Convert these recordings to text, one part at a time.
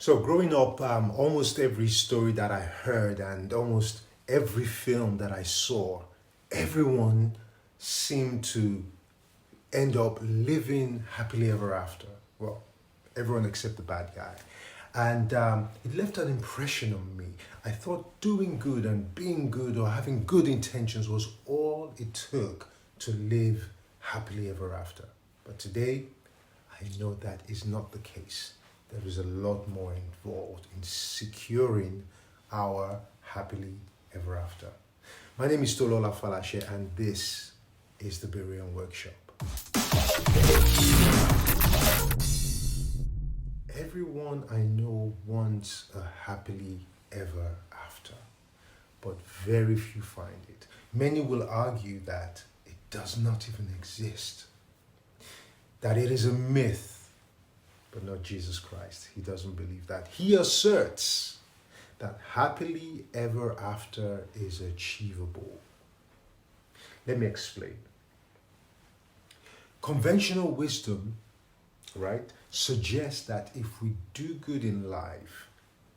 So growing up, almost every story that I heard and almost every film that I saw, everyone seemed to end up living happily ever after. Well, everyone except the bad guy. And it left an impression on me. I thought doing good and being good or having good intentions was all it took to live happily ever after. But today, I know that is not the case. There is a lot more involved in securing our happily ever after. My name is Tolola Falashe, and this is the Berean Workshop. Everyone I know wants a happily ever after, but very few find it. Many will argue that it does not even exist, that it is a myth, but not Jesus Christ. He doesn't believe that. He asserts that happily ever after is achievable. Let me explain. Conventional wisdom, right, suggests that if we do good in life,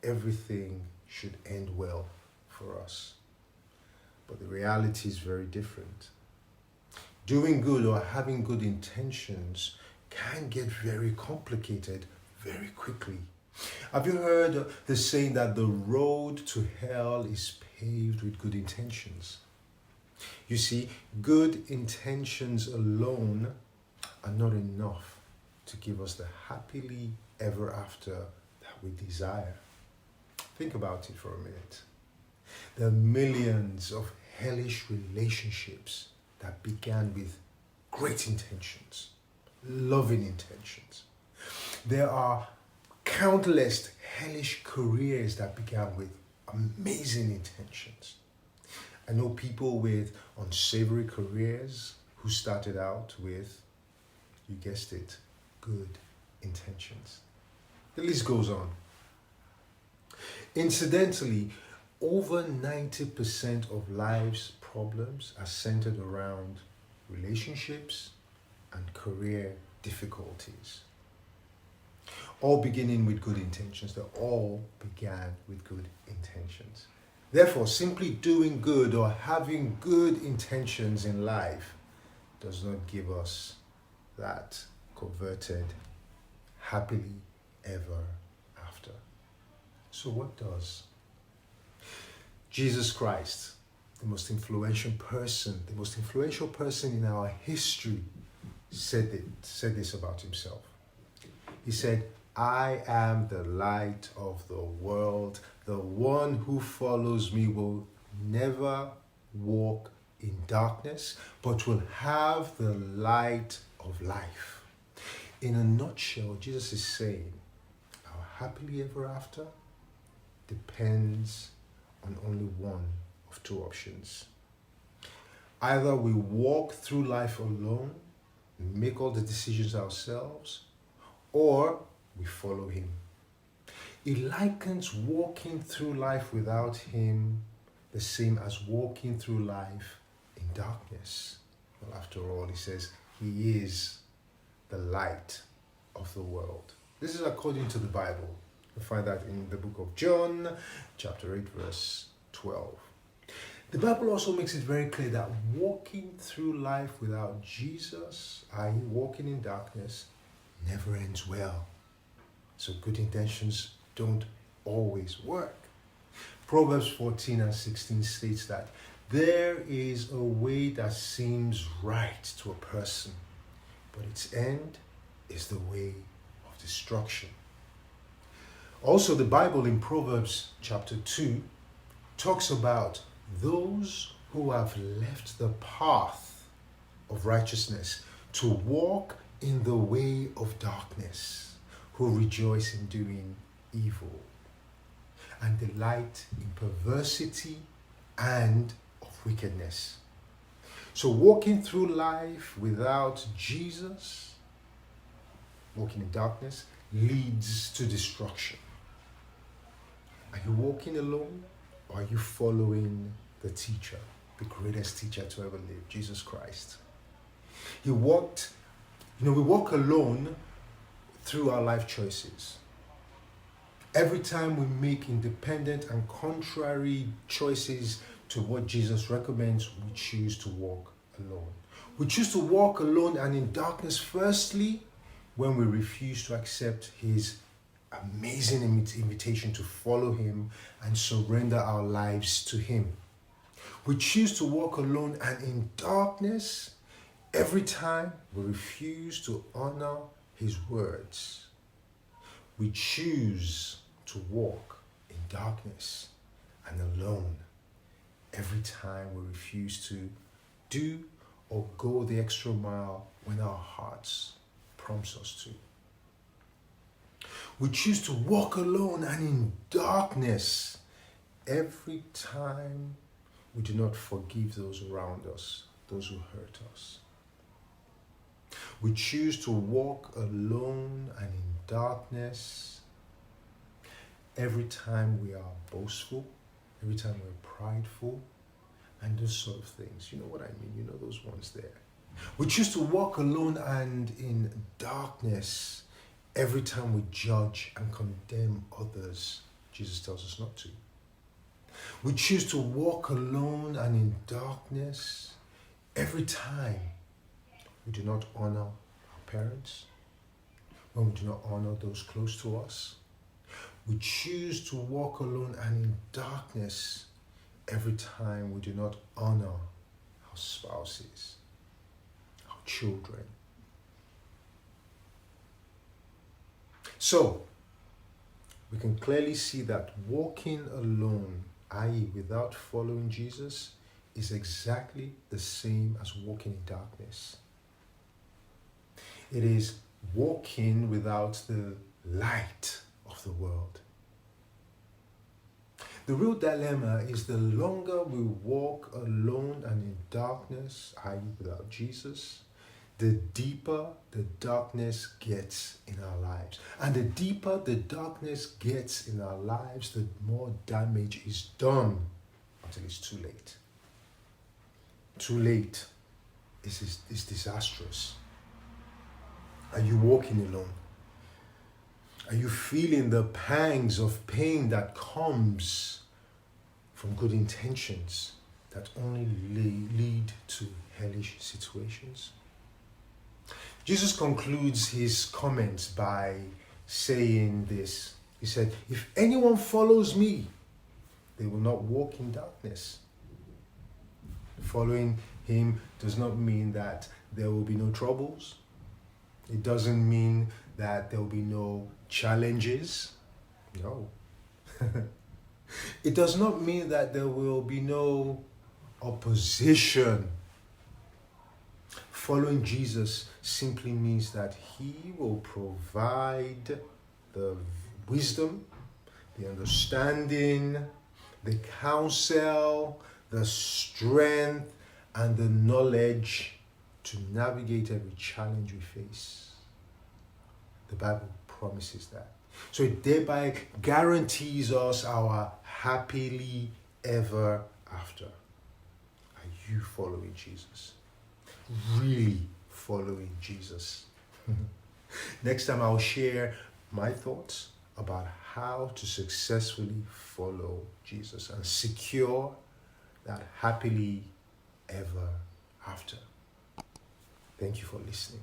everything should end well for us. But the reality is very different. Doing good or having good intentions can get very complicated very quickly. Have you heard the saying that the road to hell is paved with good intentions? You see, good intentions alone are not enough to give us the happily ever after that we desire. Think about it for a minute. There are millions of hellish relationships that began with great intentions, loving intentions. There are countless hellish careers that began with amazing intentions. I know people with unsavory careers who started out with, you guessed it, good intentions. The list goes on. Incidentally, over 90% of life's problems are centered around relationships and career difficulties. All beginning with good intentions. They all began with good intentions. Therefore, simply doing good or having good intentions in life does not give us that coveted happily ever after. So what does? Jesus Christ, the most influential person in our history, said this about himself. He said, I am the light of the world. The one who follows me will never walk in darkness, but will have the light of life. In a nutshell, Jesus is saying, our happily ever after depends on only one of two options. Either we walk through life alone, make all the decisions ourselves, or we follow him. He likens walking through life without him the same as walking through life in darkness. Well, after all, he says he is the light of the world. This is according to the Bible. You find that in the book of John, chapter 8, verse 12. The Bible also makes it very clear that walking through life without Jesus, i.e. walking in darkness, never ends well. So good intentions don't always work. Proverbs 14 and 16 states that there is a way that seems right to a person, but its end is the way of destruction. Also, the Bible in Proverbs chapter 2 talks about those who have left the path of righteousness to walk in the way of darkness, who rejoice in doing evil and delight in perversity and of wickedness. So walking through life without Jesus, walking in darkness, leads to destruction. Are you walking alone, or are you following the teacher, the greatest teacher to ever live, Jesus Christ? We walk alone through our life choices. Every time we make independent and contrary choices to what Jesus recommends, we choose to walk alone. We choose to walk alone and in darkness, firstly, when we refuse to accept his amazing invitation to follow him and surrender our lives to him. We choose to walk alone and in darkness every time we refuse to honor his words. We choose to walk in darkness and alone every time we refuse to do or go the extra mile when our hearts prompts us to. We choose to walk alone and in darkness every time we do not forgive those around us, those who hurt us. We choose to walk alone and in darkness every time we are boastful, every time we're prideful, and those sort of things. You know what I mean? You know those ones there. We choose to walk alone and in darkness every time we judge and condemn others. Jesus tells us not to. We choose to walk alone and in darkness every time we do not honor our parents, when we do not honor those close to us. We choose to walk alone and in darkness every time we do not honor our spouses, our children. So, we can clearly see that walking alone, i.e. without following Jesus, is exactly the same as walking in darkness. It is walking without the light of the world. The real dilemma is the longer we walk alone and in darkness, i.e. without Jesus, the deeper the darkness gets in our lives. And the deeper the darkness gets in our lives, the more damage is done until it's too late. Too late is disastrous. Are you walking alone? Are you feeling the pangs of pain that comes from good intentions that only lead to hellish situations? Jesus concludes his comments by saying this. He said, if anyone follows me, they will not walk in darkness. Following him does not mean that there will be no troubles. It doesn't mean that there will be no challenges. No. It does not mean that there will be no opposition. Following Jesus simply means that he will provide the wisdom, the understanding, the counsel, the strength, and the knowledge to navigate every challenge we face. The Bible promises that. So it thereby guarantees us our happily ever after. Are you following Jesus? Really following Jesus? Next time I'll share my thoughts about how to successfully follow Jesus and secure that happily ever after. Thank you for listening.